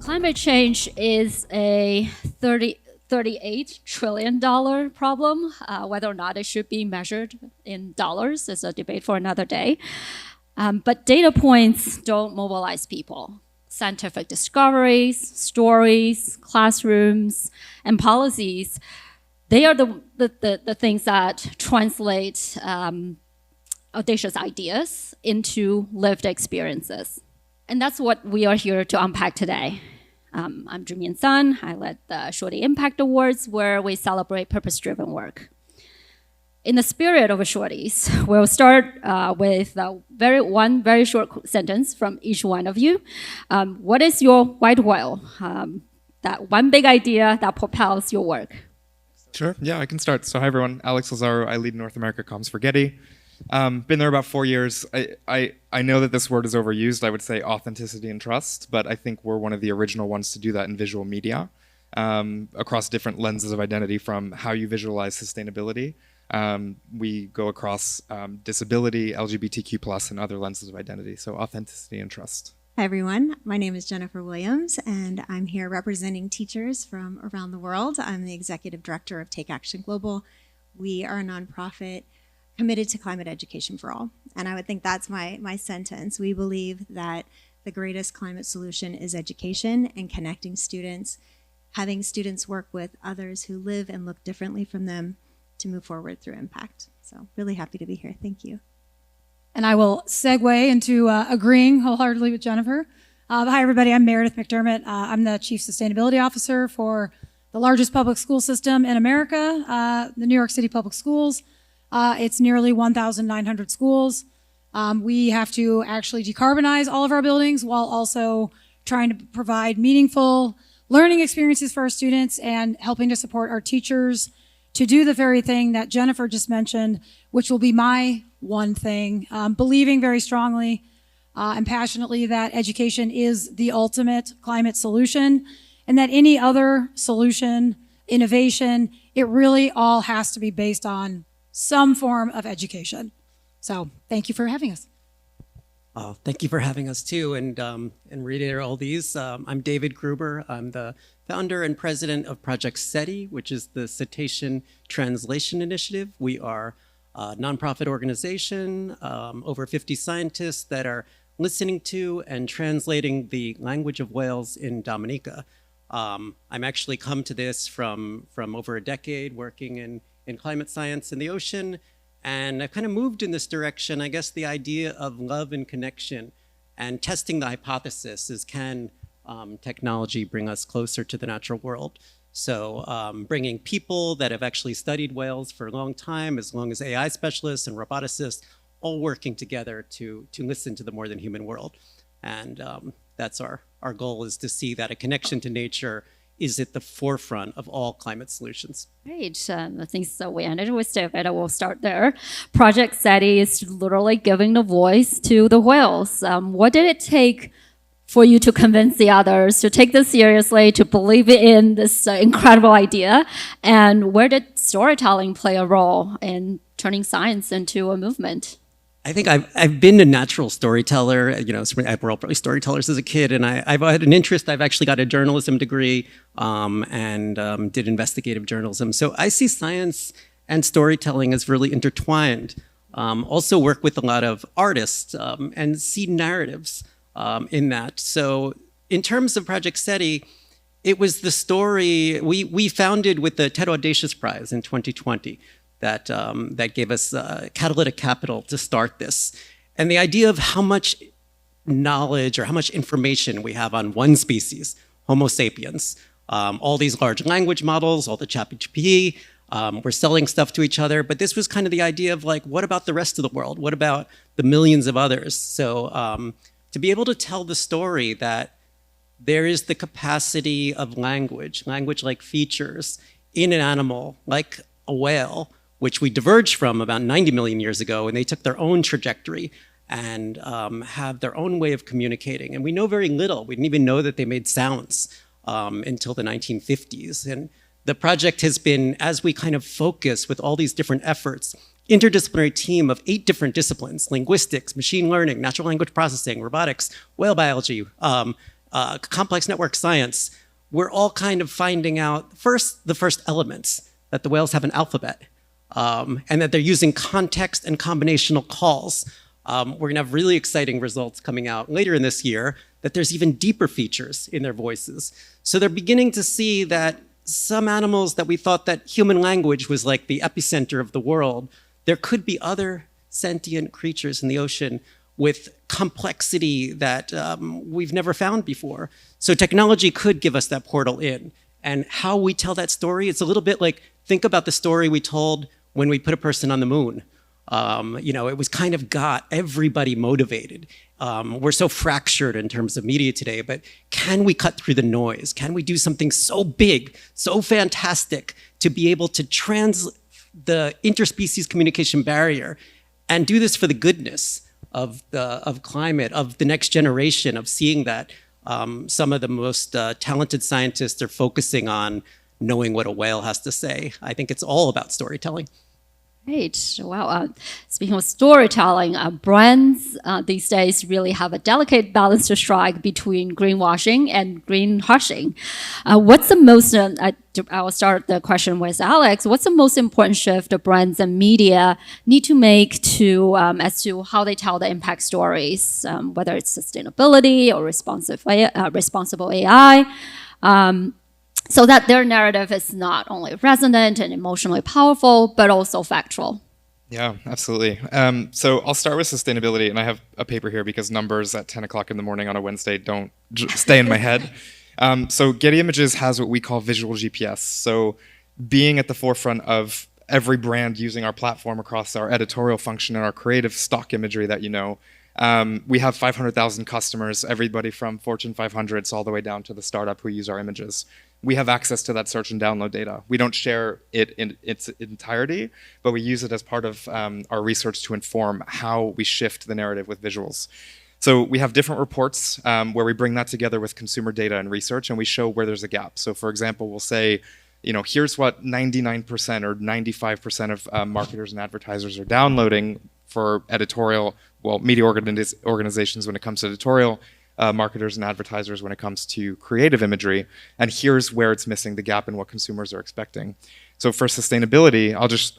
Climate change is a $38 trillion problem. Whether or not it should be measured in dollars is a debate for another day. But data points don't mobilize people. Scientific discoveries, stories, classrooms, and policies, they are the things that translate audacious ideas into lived experiences. And that's what we are here to unpack today. I'm Junmian. I led the Shorty Impact Awards, where we celebrate purpose-driven work. In the spirit of Shorties, we'll start with one very short sentence from each one of you. What is your white whale? That one big idea that propels your work. Sure, yeah, I can start. So hi everyone, Alex Lazarou, I lead North America comms for Getty. Been there about 4 years. I know that this word is overused. I would say authenticity and trust, but I think we're one of the original ones to do that in visual media across different lenses of identity, from how you visualize sustainability. We go across disability, LGBTQ+, and other lenses of identity. So authenticity and trust. Hi everyone, my name is Jennifer Williams and I'm here representing teachers from around the world. I'm the Executive Director of Take Action Global. We are a nonprofit committed to climate education for all. And I would think that's my sentence. We believe that the greatest climate solution is education and connecting students, having students work with others who live and look differently from them to move forward through impact. So really happy to be here. Thank you. And I will segue into agreeing wholeheartedly with Jennifer. Hi, everybody. I'm Meredith McDermott. I'm the Chief Sustainability Officer for the largest public school system in America, the New York City Public Schools. It's nearly 1,900 schools. We have to actually decarbonize all of our buildings while also trying to provide meaningful learning experiences for our students and helping to support our teachers to do the very thing that Jennifer just mentioned, which will be my one thing, believing very strongly and passionately that education is the ultimate climate solution, and that any other solution, innovation, it really all has to be based on some form of education. So thank you for having us. Thank you for having us too, and reading all these. I'm David Gruber. I'm the founder and president of Project CETI, which is the Cetacean Translation Initiative. We are a nonprofit organization, over 50 scientists that are listening to and translating the language of whales in Dominica. I'm actually come to this from over a decade working in climate science in the ocean, and I've kind of moved in this direction. I guess the idea of love and connection and testing the hypothesis is, can technology bring us closer to the natural world? So bringing people that have actually studied whales for a long time, as long as AI specialists and roboticists, all working together to listen to the more than human world. And that's our goal, is to see that a connection to nature is at the forefront of all climate solutions. Great. I think so. We ended with David. I will start there. Project CETI is literally giving the voice to the whales. What did it take for you to convince the others to take this seriously, to believe in this incredible idea? And where did storytelling play a role in turning science into a movement? I think I've been a natural storyteller. You know, we're all probably storytellers as a kid, and I've had an interest. I've actually got a journalism degree and did investigative journalism. So I see science and storytelling as really intertwined. Also work with a lot of artists and see narratives in that. So in terms of Project CETI, it was the story we founded with the TED Audacious Prize in 2020. That gave us catalytic capital to start this. And the idea of how much knowledge or how much information we have on one species, Homo sapiens, all these large language models, all the ChatGPT, we're selling stuff to each other. But this was kind of the idea of, like, what about the rest of the world? What about the millions of others? So to be able to tell the story that there is the capacity of language-like features in an animal like a whale, which we diverged from about 90 million years ago, and they took their own trajectory and have their own way of communicating. And we know very little. We didn't even know that they made sounds until the 1950s. And the project has been, as we kind of focus with all these different efforts, interdisciplinary team of 8 different disciplines: linguistics, machine learning, natural language processing, robotics, whale biology, complex network science, we're all kind of finding out the first elements, that the whales have an alphabet, and that they're using context and combinational calls. We're gonna have really exciting results coming out later in this year, that there's even deeper features in their voices. So they're beginning to see that some animals that we thought that human language was like the epicenter of the world, there could be other sentient creatures in the ocean with complexity that we've never found before. So technology could give us that portal in. And how we tell that story, it's a little bit like, think about the story we told when we put a person on the moon. It was kind of got everybody motivated. We're so fractured in terms of media today, but can we cut through the noise? Can we do something so big, so fantastic to be able to the interspecies communication barrier and do this for the goodness of climate, of the next generation, of seeing that some of the most talented scientists are focusing on knowing what a whale has to say. I think it's all about storytelling. Great. Wow. Speaking of storytelling, brands these days really have a delicate balance to strike between greenwashing and greenhushing. What's the most, I will start the question with Alex, what's the most important shift the brands and media need to make as to how they tell the impact stories, whether it's sustainability or responsible AI? So that their narrative is not only resonant and emotionally powerful, but also factual. Yeah, absolutely. So I'll start with sustainability, and I have a paper here because numbers at 10 o'clock in the morning on a Wednesday don't stay in my head. So Getty Images has what we call visual GPS. So being at the forefront of every brand using our platform across our editorial function and our creative stock imagery that you know, we have 500,000 customers, everybody from Fortune 500s all the way down to the startup who use our images. We have access to that search and download data. We don't share it in its entirety, but we use it as part of our research to inform how we shift the narrative with visuals. So we have different reports where we bring that together with consumer data and research, and we show where there's a gap. So for example, we'll say, here's what 99% or 95% of marketers and advertisers are downloading for media organizations when it comes to editorial, marketers and advertisers when it comes to creative imagery, and here's where it's missing the gap in what consumers are expecting. So for sustainability, I'll just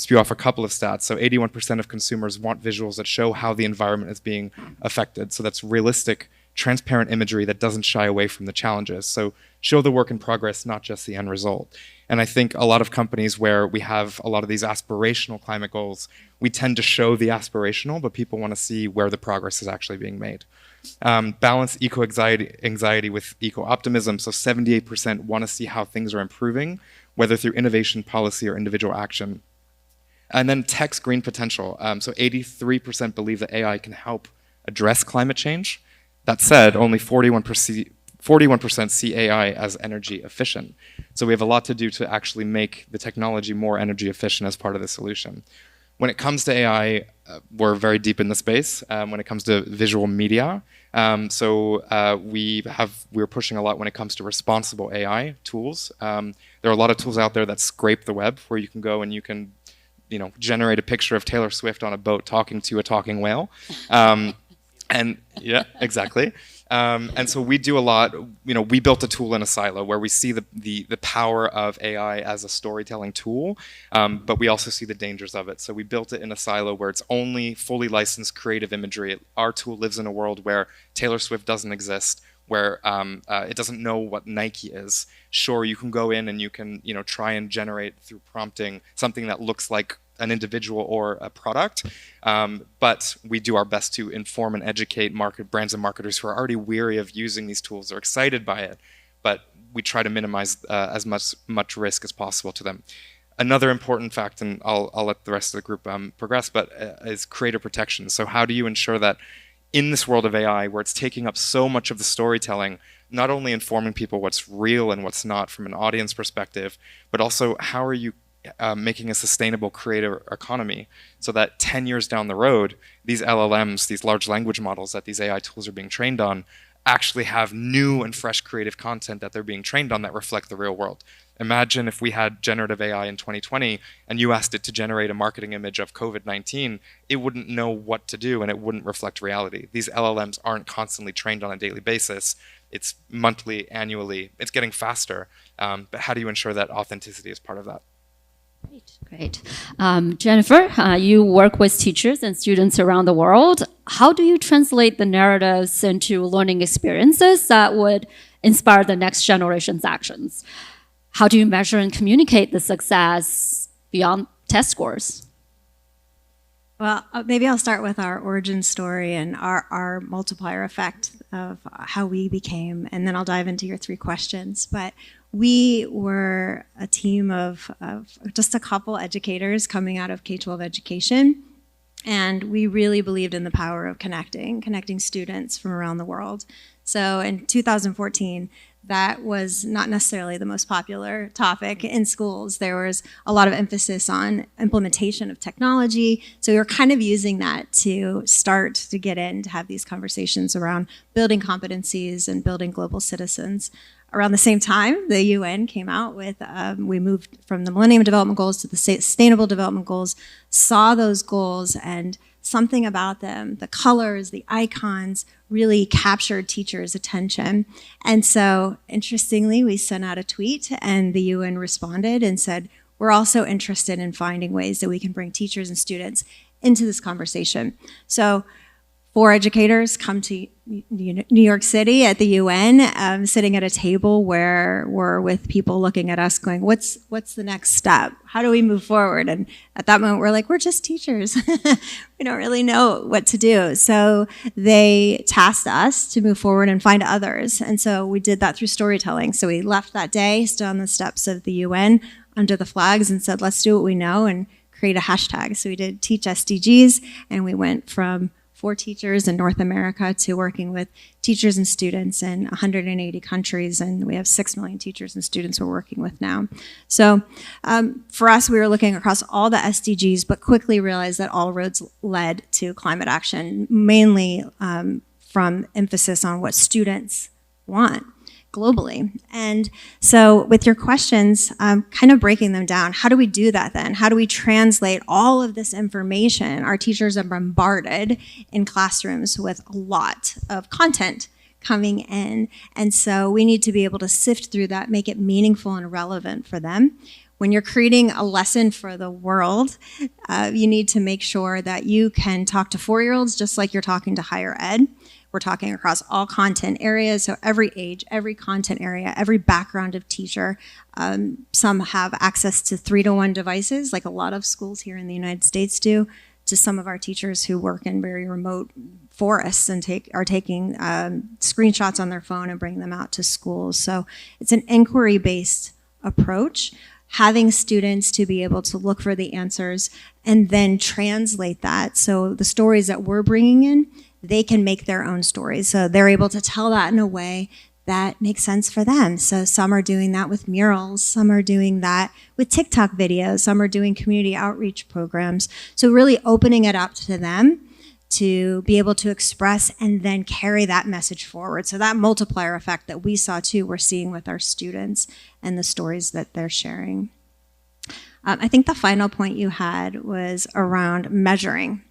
spew off a couple of stats. So 81% of consumers want visuals that show how the environment is being affected. So that's realistic, transparent imagery that doesn't shy away from the challenges. So show the work in progress, not just the end result. And I think a lot of companies where we have a lot of these aspirational climate goals, we tend to show the aspirational, but people want to see where the progress is actually being made. Balance eco-anxiety with eco-optimism. So 78% want to see how things are improving, whether through innovation, policy, or individual action. And then tech's green potential. So 83% believe that AI can help address climate change. That said, only 41% see AI as energy efficient. So we have a lot to do to actually make the technology more energy efficient as part of the solution. When it comes to AI, we're very deep in the space. When it comes to visual media, we're pushing a lot when it comes to responsible AI tools. There are a lot of tools out there that scrape the web, where you can go and you can, generate a picture of Taylor Swift on a boat talking to a talking whale. And yeah, exactly. And so we do a lot. We built a tool in a silo where we see the power of AI as a storytelling tool, but we also see the dangers of it. So we built it in a silo where it's only fully licensed creative imagery. Our tool lives in a world where Taylor Swift doesn't exist, where it doesn't know what Nike is. Sure, you can go in and you can try and generate through prompting something that looks like an individual or a product, but we do our best to inform and educate brands and marketers who are already weary of using these tools. They're excited by it, but we try to minimize as much risk as possible to them. Another important fact, and I'll let the rest of the group progress, but is creator protection. So how do you ensure that in this world of AI, where it's taking up so much of the storytelling, not only informing people what's real and what's not from an audience perspective, but also how are you making a sustainable creator economy so that 10 years down the road, these LLMs, these large language models that these AI tools are being trained on, actually have new and fresh creative content that they're being trained on that reflect the real world. Imagine if we had generative AI in 2020 and you asked it to generate a marketing image of COVID-19, it wouldn't know what to do and it wouldn't reflect reality. These LLMs aren't constantly trained on a daily basis. It's monthly, annually. It's getting faster. But how do you ensure that authenticity is part of that? Great. Jennifer, you work with teachers and students around the world. How do you translate the narratives into learning experiences that would inspire the next generation's actions? How do you measure and communicate the success beyond test scores? Well, maybe I'll start with our origin story and our multiplier effect of how we became, and then I'll dive into your 3 questions. But we were a team of just a couple educators coming out of K-12 education, and we really believed in the power of connecting students from around the world. So in 2014, that was not necessarily the most popular topic in schools. There was a lot of emphasis on implementation of technology. So we were kind of using that to start to get in to have these conversations around building competencies and building global citizens. Around the same time, the UN came out with, we moved from the Millennium Development Goals to the Sustainable Development Goals, saw those goals, and something about them, the colors, the icons, really captured teachers' attention. And so, interestingly, we sent out a tweet and the UN responded and said, we're also interested in finding ways that we can bring teachers and students into this conversation. So 4 educators come to New York City at the UN, sitting at a table where we're with people looking at us going, what's the next step? How do we move forward? And at that moment, we're like, we're just teachers. We don't really know what to do. So they tasked us to move forward and find others. And so we did that through storytelling. So we left that day, stood on the steps of the UN under the flags and said, let's do what we know and create a hashtag. So we did Teach SDGs, and we went from 4 teachers in North America to working with teachers and students in 180 countries, and we have 6 million teachers and students we're working with now. So for us, we were looking across all the SDGs, but quickly realized that all roads led to climate action, mainly from emphasis on what students want globally. And so with your questions, kind of breaking them down, how do we do that then? How do we translate all of this information? Our teachers are bombarded in classrooms with a lot of content coming in. And so we need to be able to sift through that, make it meaningful and relevant for them. When you're creating a lesson for the world, you need to make sure that you can talk to 4-year-olds just like you're talking to higher ed. We're talking across all content areas, so every age, every content area, every background of teacher. Some have access to 3-to-1 devices, like a lot of schools here in the United States do, to some of our teachers who work in very remote forests and are taking screenshots on their phone and bringing them out to schools. So it's an inquiry-based approach, having students to be able to look for the answers and then translate that. So the stories that we're bringing in, they can make their own stories. So they're able to tell that in a way that makes sense for them. So some are doing that with murals, some are doing that with TikTok videos, some are doing community outreach programs. So really opening it up to them to be able to express and then carry that message forward. So that multiplier effect that we saw too, we're seeing with our students and the stories that they're sharing. I think the final point you had was around measuring.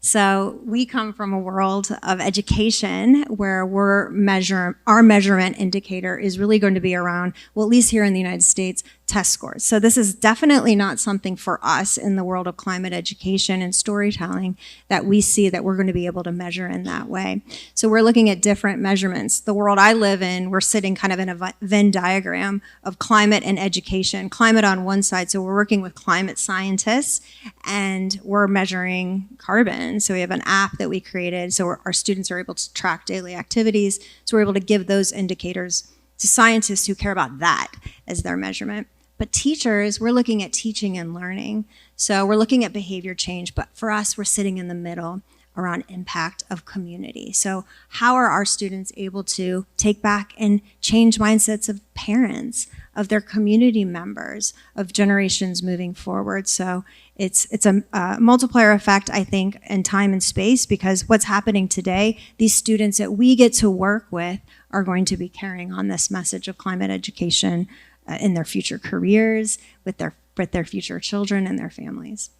So we come from a world of education where our measurement indicator is really going to be around, well, at least here in the United States, test scores. So this is definitely not something for us in the world of climate education and storytelling that we see that we're going to be able to measure in that way. So we're looking at different measurements. The world I live in, we're sitting kind of in a Venn diagram of climate and education. Climate on one side, so we're working with climate scientists and we're measuring carbon. So we have an app that we created so our students are able to track daily activities. So we're able to give those indicators to scientists who care about that as their measurement. But teachers, we're looking at teaching and learning. So we're looking at behavior change, but for us, we're sitting in the middle around impact of community. So how are our students able to take back and change mindsets of parents, of their community members, of generations moving forward. So it's a multiplier effect, I think, in time and space, because what's happening today, these students that we get to work with are going to be carrying on this message of climate education in their future careers, with their future children and their families.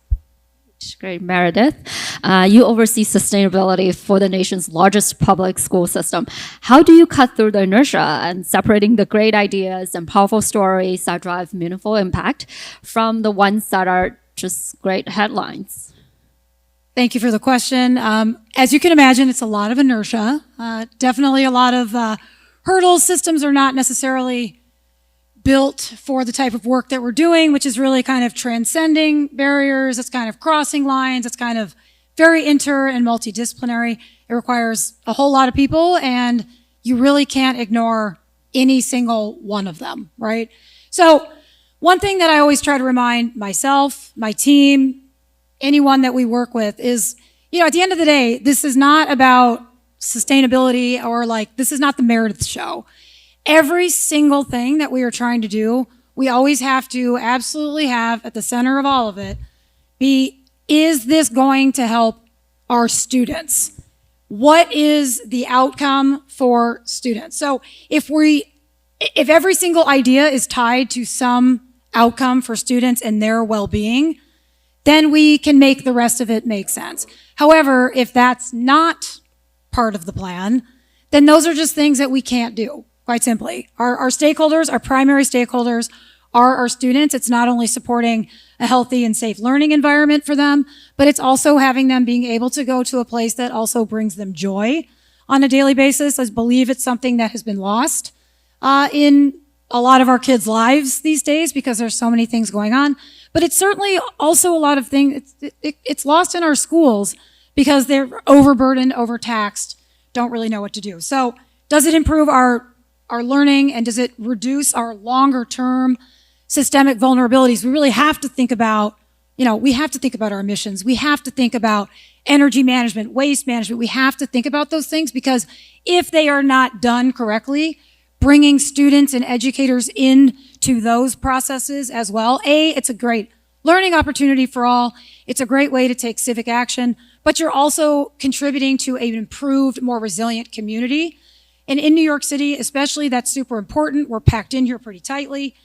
Great, Meredith. You oversee sustainability for the nation's largest public school system. How do you cut through the inertia and separating the great ideas and powerful stories that drive meaningful impact from the ones that are just great headlines? Thank you for the question. As you can imagine, it's a lot of inertia. Definitely a lot of hurdles. Systems are not necessarily built for the type of work that we're doing, which is really kind of transcending barriers. It's kind of crossing lines. It's kind of very inter and multidisciplinary. It requires a whole lot of people, and you really can't ignore any single one of them, right? So one thing that I always try to remind myself, my team, anyone that we work with is, at the end of the day, this is not about sustainability, or this is not the Meredith show. Every single thing that we are trying to do, we always have to absolutely have at the center of all of it be, is this going to help our students? What is the outcome for students? So if every single idea is tied to some outcome for students and their well-being, then we can make the rest of it make sense. However, if that's not part of the plan, then those are just things that we can't do. Quite simply, our stakeholders, our primary stakeholders are our students. It's not only supporting a healthy and safe learning environment for them, but it's also having them being able to go to a place that also brings them joy on a daily basis. I believe it's something that has been lost in a lot of our kids' lives these days because there's so many things going on. But it's certainly also a lot of things, it's lost in our schools because they're overburdened, overtaxed, don't really know what to do. So does it improve our learning, and does it reduce our longer term systemic vulnerabilities? We really have to think about, we have to think about our emissions. We have to think about energy management, waste management. We have to think about those things, because if they are not done correctly, bringing students and educators into those processes as well, it's a great learning opportunity for all. It's a great way to take civic action, but you're also contributing to an improved, more resilient community. And in New York City, especially, that's super important. We're packed in here pretty tightly.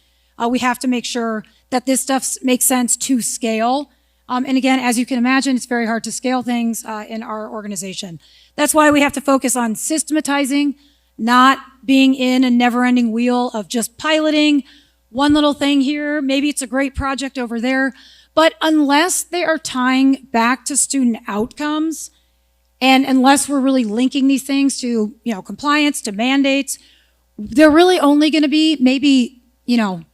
We have to make sure that this stuff makes sense to scale. And again, as you can imagine, it's very hard to scale things in our organization. That's why we have to focus on systematizing, not being in a never-ending wheel of just piloting one little thing here. Maybe it's a great project over there. But unless they are tying back to student outcomes, and unless we're really linking these things to, compliance, to mandates, they're really only going to be maybe,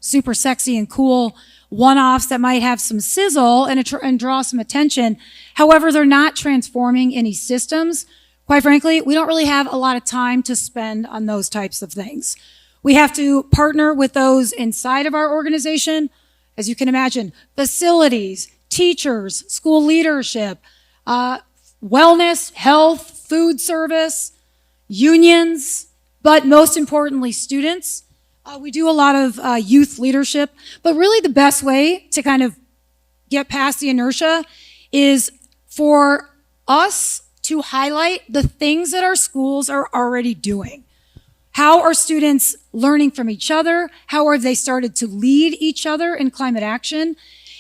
super sexy and cool one-offs that might have some sizzle and draw some attention. However, they're not transforming any systems. Quite frankly, we don't really have a lot of time to spend on those types of things. We have to partner with those inside of our organization, as you can imagine, facilities, teachers, school leadership, wellness, health, food service, unions, but most importantly, students. We do a lot of youth leadership, but really the best way to kind of get past the inertia is for us to highlight the things that our schools are already doing. How are students learning from each other? How have they started to lead each other in climate action?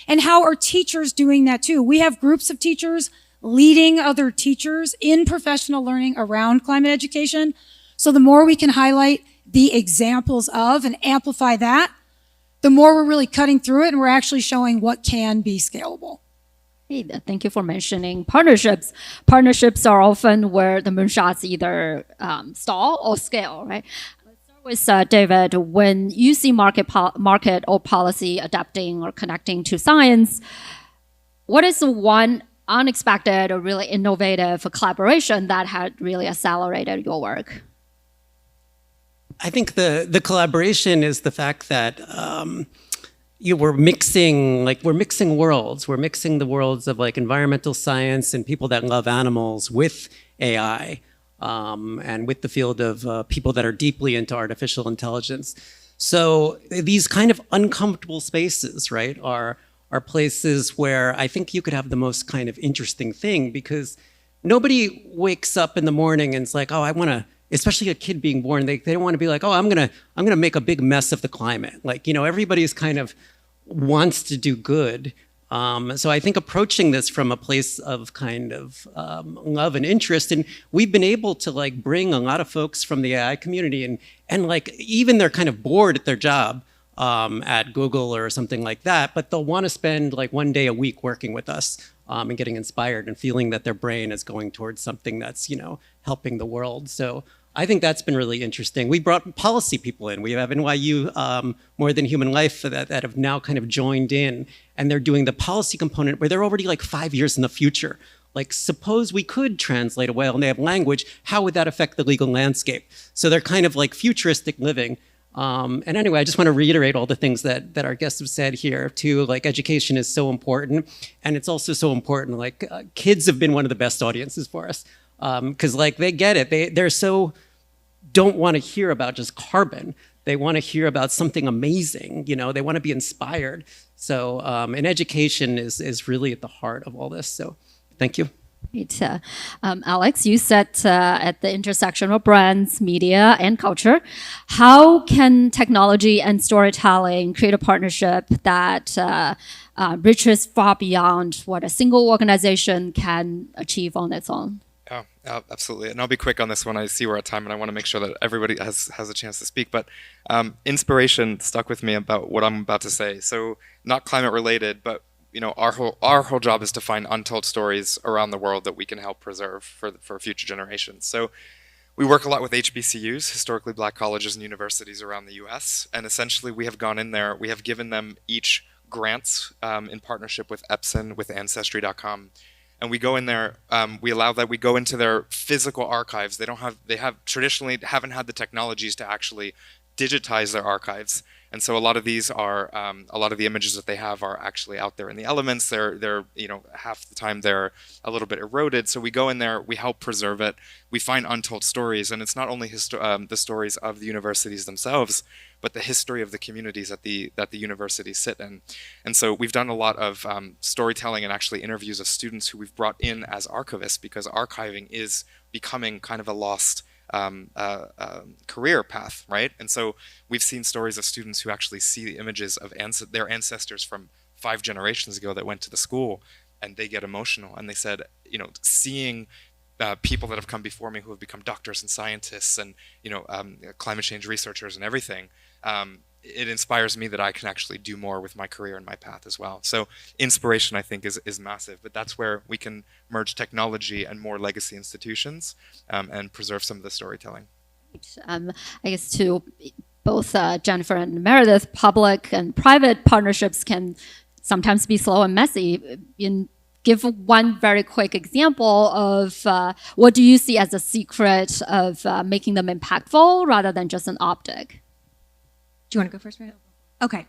And how are teachers doing that too? We have groups of teachers leading other teachers in professional learning around climate education. So the more we can highlight the examples of and amplify that, the more we're really cutting through it and we're actually showing what can be scalable. Hey, thank you for mentioning partnerships. Partnerships are often where the moonshots either stall or scale, right? Let's start with David. When you see market or policy adapting or connecting to science, what is the one unexpected or really innovative collaboration that had really accelerated your work? I think the collaboration is the fact that we're mixing worlds. We're mixing the worlds of environmental science and people that love animals with AI, and with the field of people that are deeply into artificial intelligence. So these kind of uncomfortable spaces, right, are places where I think you could have the most kind of interesting thing, because nobody wakes up in the morning and it's like, oh, I want to, especially a kid being born, they don't want to be like, oh, I'm gonna make a big mess of the climate. Like, everybody's kind of wants to do good. So I think approaching this from a place of kind of love and interest, and we've been able to like bring a lot of folks from the AI community, and like even they're kind of bored at their job at Google or something like that, but they'll want to spend like one day a week working with us and getting inspired and feeling that their brain is going towards something that's helping the world. So I think that's been really interesting. We brought policy people in. We have NYU More Than Human Life that have now kind of joined in, and they're doing the policy component where they're already like 5 years in the future. Like, suppose we could translate a whale and they have language, how would that affect the legal landscape? So they're kind of like futuristic living. And anyway, I just want to reiterate all the things that our guests have said here too. Like, education is so important, and it's also so important. Like, kids have been one of the best audiences for us because like they get it. They're so don't want to hear about just carbon. They want to hear about something amazing. They want to be inspired. So, and education is really at the heart of all this. So, thank you. Great. Alex, you sat at the intersection of brands, media, and culture. How can technology and storytelling create a partnership that reaches far beyond what a single organization can achieve on its own? Oh, absolutely. And I'll be quick on this one. I see we're at time, and I want to make sure that everybody has a chance to speak. But inspiration stuck with me about what I'm about to say. So not climate related, but our whole job is to find untold stories around the world that we can help preserve for future generations. So we work a lot with HBCUs, historically black colleges and universities around the U.S. And essentially, we have gone in there. We have given them each grants in partnership with Epson, with Ancestry.com. And we go in there, we allow that we go into their physical archives. They have traditionally haven't had the technologies to actually digitize their archives. And so a lot of these are, a lot of the images that they have are actually out there in the elements. They're half the time they're a little bit eroded. So we go in there, we help preserve it. We find untold stories, and it's not only the stories of the universities themselves, but the history of the communities that the universities sit in. And so we've done a lot of storytelling and actually interviews of students who we've brought in as archivists, because archiving is becoming kind of a lost career path, right? And so we've seen stories of students who actually see the images of their ancestors from 5 generations ago that went to the school, and they get emotional. And they said, seeing people that have come before me who have become doctors and scientists and climate change researchers and everything, it inspires me that I can actually do more with my career and my path as well. So inspiration, I think, is massive, but that's where we can merge technology and more legacy institutions and preserve some of the storytelling. I guess to both Jennifer and Meredith, public and private partnerships can sometimes be slow and messy. Give one very quick example of what do you see as a secret of making them impactful rather than just an optic? Do you want to go first, Meredith? Okay.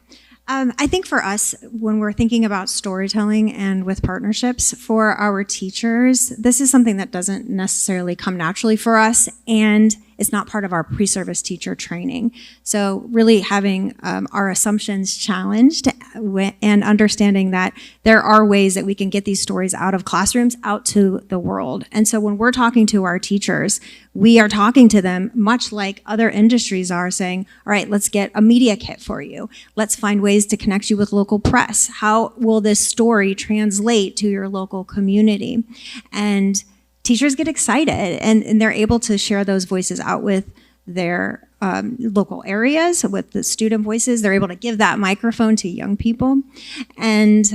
I think for us, when we're thinking about storytelling and with partnerships for our teachers, this is something that doesn't necessarily come naturally for us, and it's not part of our pre-service teacher training. So really having our assumptions challenged and understanding that there are ways that we can get these stories out of classrooms, out to the world. And so when we're talking to our teachers, we are talking to them much like other industries are, saying, all right, let's get a media kit for you. Let's find ways to connect you with local press. How will this story translate to your local community? And teachers get excited, and they're able to share those voices out with their local areas, with the student voices. They're able to give that microphone to young people. And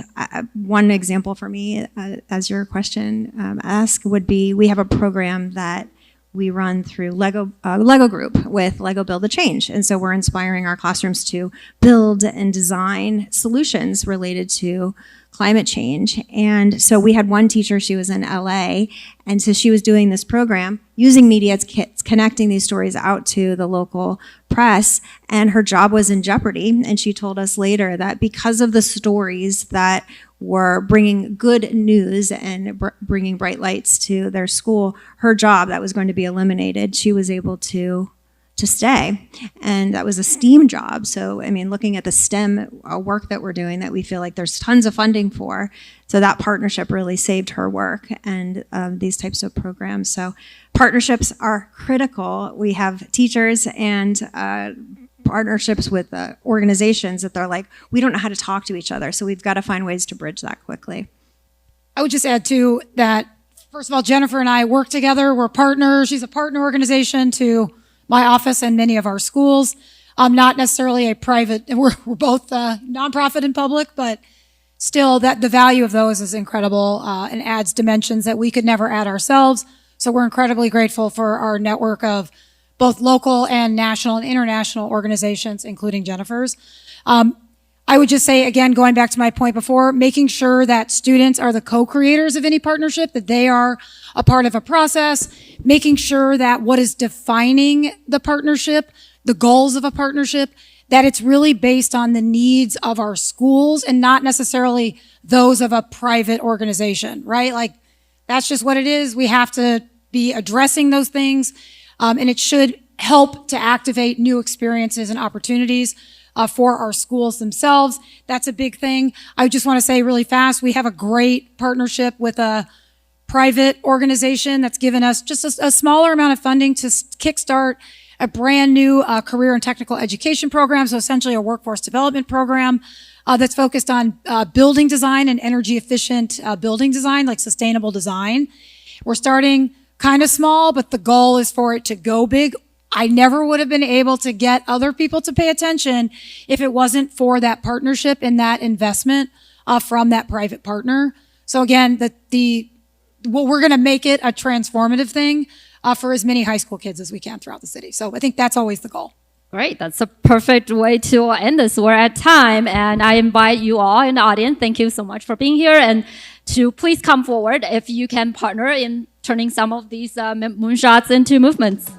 one example for me, as your question asked, would be we have a program that we run through Lego Group with Lego Build a Change. And so we're inspiring our classrooms to build and design solutions related to climate change. And so we had one teacher, she was in LA, and so she was doing this program using media kits, connecting these stories out to the local press, and her job was in jeopardy. And she told us later that because of the stories that were bringing good news and bringing bright lights to their school, her job that was going to be eliminated, she was able to to stay. And that was a STEAM job. So, I mean, looking at the STEM work that we're doing that we feel like there's tons of funding for. So that partnership really saved her work and these types of programs. So partnerships are critical. We have teachers and partnerships with organizations that they're like, we don't know how to talk to each other. So we've got to find ways to bridge that quickly. I would just add too that, first of all, Jennifer and I work together. We're partners. She's a partner organization to my office and many of our schools. Not necessarily a private, we're both nonprofit and public, but still that the value of those is incredible and adds dimensions that we could never add ourselves. So we're incredibly grateful for our network of both local and national and international organizations, including Jennifer's. I would just say, again, going back to my point before, making sure that students are the co-creators of any partnership, that they are a part of a process, making sure that what is defining the partnership, the goals of a partnership, that it's really based on the needs of our schools and not necessarily those of a private organization, right? Like, that's just what it is. We have to be addressing those things, and it should help to activate new experiences and opportunities for our schools themselves. That's a big thing. I just want to say really fast, we have a great partnership with a private organization that's given us just a smaller amount of funding to kickstart a brand new career and technical education program, so essentially a workforce development program that's focused on building design and energy efficient building design, like sustainable design. We're starting kind of small, but the goal is for it to go big. I never would have been able to get other people to pay attention if it wasn't for that partnership and that investment from that private partner. So again, we're going to make it a transformative thing for as many high school kids as we can throughout the city. So I think that's always the goal. Great. That's a perfect way to end this. We're at time, and I invite you all in the audience. Thank you so much for being here, and to please come forward if you can partner in turning some of these moonshots into movements.